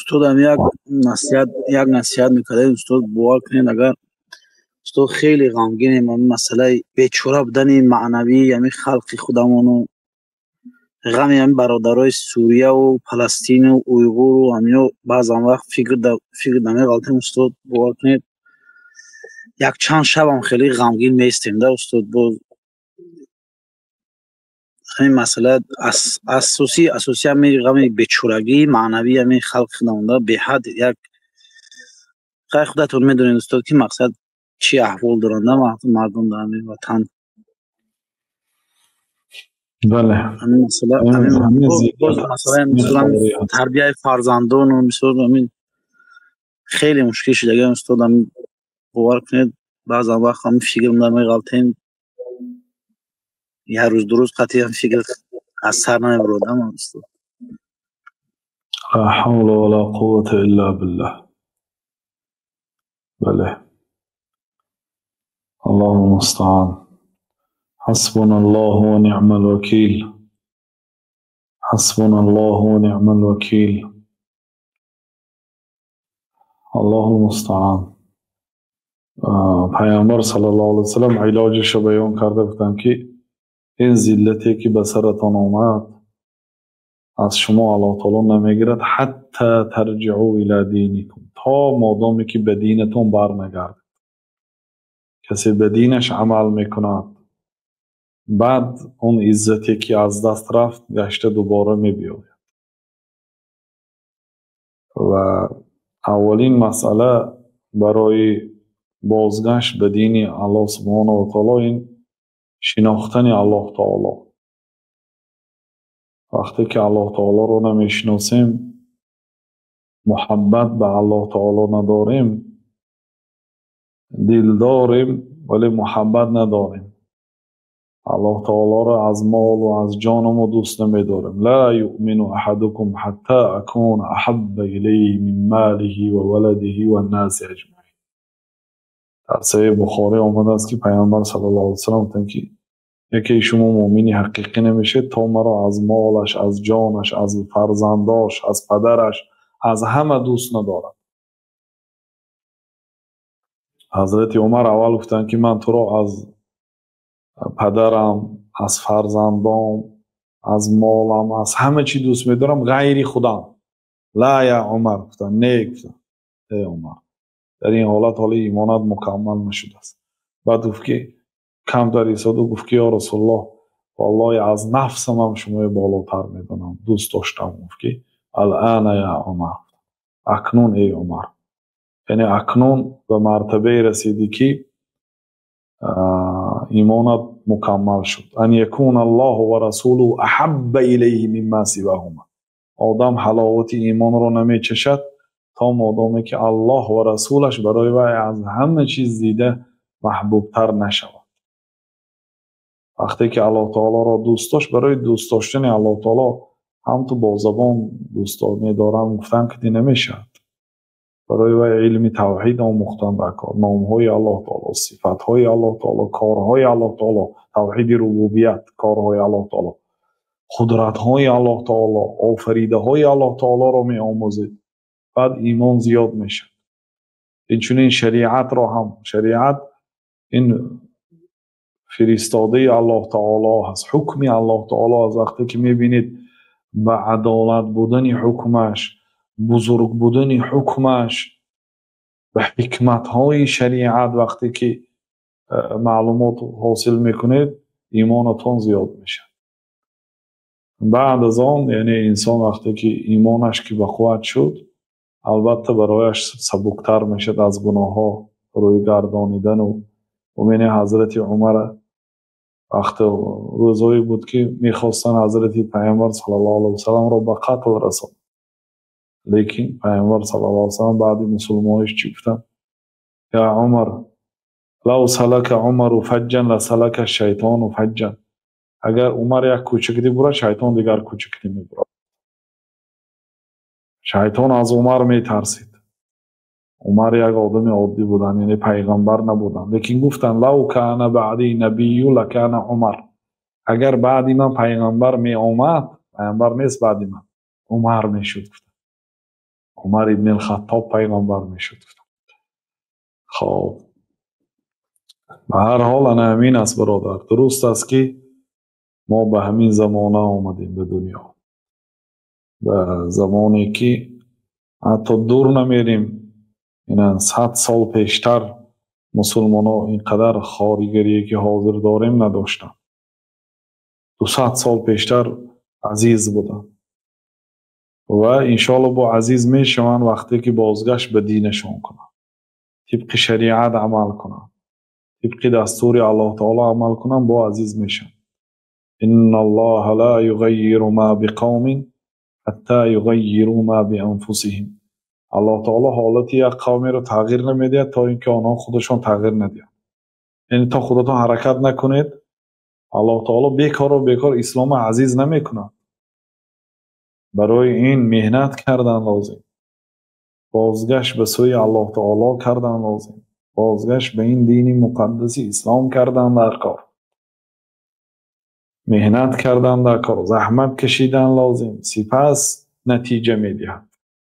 устодам як насиҳат мекардем. Устод бовар кунед, агар устод хеле ғамгинем масъалаи бечора будани маънавии ҳамин халқи худамону ғами ҳамин бародарои Сурияву Палестину Уйғуру ҳамино баъзан вақт фикр намеғалтем. Устод бовар кунед якчанд шабам хеле ғамгин меистем да устод. боз ҳамин масъала асосӣ ҳамин ғами бечорагии маънавии ҳамин халқи худамонда беҳад як хай худатон медонед устод ки мақсад чӣ аҳвол доранда мардум дар ҳамин ватан. бале ҳамин масъала тарбияи фарзандону мисол ҳамин хеле мушкил шудагиам устод. ҳамин бовар кунед баъзан вақт ҳамин фикр намеғалтем. як рӯз ду рӯз қатъи ҳамин фикр аз сар намебуродам устод. لا حول ولا قوة إلا بالله. بله الله المستعان. حسبنا الله ونعم الوكيل. حسبنا الله ونعم الوكيل. الله المستعان. پیامبر صلی الله علیه وسلم علاجش رو بیان کرده بودن که این ذلتی که به سرتان آمد از شما الله تعالی نمیگیرد حتی ترجعوا الى دینکم، تا مادامی که به دینتون برنگردید. کسی به دینش عمل میکند بعد اون عزتی که از دست رفت گشته دوباره میبیاید. و اولین مسئله برای بازگشت به دین الله سبحانه و تعالی این شناختن الله تعالی. وقتی که الله تعالی رو نمیشناسیم، محبت به الله تعالی نداریم، دل داریم ولی محبت نداریم، الله تعالی را از مال و از جانم دوست نمیداریم. لا یؤمن احدکم حتی اکون احب الیه من ماله و ولده و الناس اجمعین. در صحیح بخاری آمده است که پیامبر صلی الله علیه و سلم گفتند که یکی شما مؤمنی حقیقی نمیشه تا مرا از مالش، از جانش، از فرزنداش، از پدرش، از همه دوست ندارد. حضرت عمر اول گفتند که من تو را از پدرم، از فرزندام، از مالم، از همه چی دوست میدارم غیر خودم. لا یا عمر، گفتند نه. گفتند ای عمر، در این حالت حالی ایمانت مکمل نشده است. بعد گفت که کم در ایستاد و گفت که یا رسول الله والله از نفسم هم شما بالاتر میدونم، دوست داشتم. گفت که الان یا عمر، اکنون ای عمر، یعنی اکنون به مرتبه رسیدی که ایمانت مکمل شد. ان یکون الله و رسوله احب الیه مما سواهما. آدم حلاوت ایمان رو نمی چشد تا مادامی که الله و رسولش برای وی از همه چیز دیده محبوب تر نشود. وقتی که الله تعالی را دوست داشت، برای دوست داشتن الله تعالی هم تو با زبان دوست دارم گفتن که نمیشه. برای وی علم توحید آموختن در کار، نامهای الله تعالی، صفاتهای الله تعالی، کارهای الله تعالی، توحید ربوبیت، کارهای الله تعالی، قدرتهای الله تعالی، آفریده‌های الله تعالی را می آموزید. بعد ایمان زیاد میشه. این شریعت را هم، شریعت این فرستاده الله تعالی هست، حکم الله تعالی از وقتی که میبینید به عدالت بودن حکمش، بزرگ بودن حکمش، به حکمت های شریعت وقتی که معلومات حاصل میکنید، ایمانتون زیاد میشه. بعد از آن یعنی انسان وقتی که ایمانش که به قوت شد، البته برایش سبکتر میشد از گناه ها روی گردانیدن. و امین حضرت عمر وقت روزایی بود که میخواستن حضرت پیامبر صلی الله علیه و سلم را به قتل رساند، لیکن پیامبر صلی الله علیه و سلم بعد مسلمانش چی گفتن؟ یا عمر لو سلک عمر فجا لسلک الشیطان فجا. اگر عمر یک کوچکتی برد، شیطان دیگر کوچکتی میبرد. شیطان از عمر میترسید. عمر یک آدم عادی بودن، یعنی پیغمبر نبودن، لیکن گفتن لو کان بعدی نبی لکان عمر. اگر بعدی من پیغمبر می آمد، پیغمبر نیست بعدی من، عمر می شد. عمر ابن الخطاب پیغمبر میشد. خب به هر حال انا همین است برادر. درست است که ما به همین زمانه آمدیم به دنیا، به زمانی که حتی دور نمیریم. این 100 سال پیشتر مسلمان ها اینقدر خواریگری که حاضر داریم نداشتن. 200 سال پیشتر عزیز بودن و انشاءالله با عزیز میشون وقتی که بازگشت به دینشون کنن، طبق شریعت عمل کنن، طبق دستور الله تعالی عمل کنن، با عزیز میشن. ان الله لا یغیر ما بقوم حتی یغیروا ما بانفسهم. الله تعالی حالت یک قومی رو تغییر نمیده تا اینکه آنها خودشون تغییر ندهند. یعنی تا خودتون حرکت نکنید، الله تعالی بیکار و بیکار اسلام عزیز نمیکنه. برای این مهنت کردن لازم، بازگشت به سوی الله تعالی کردن لازم، بازگشت به این دین مقدس اسلام کردن در کار، مهنت کردن در کار، زحمت کشیدن لازم، سپس نتیجه میدهد.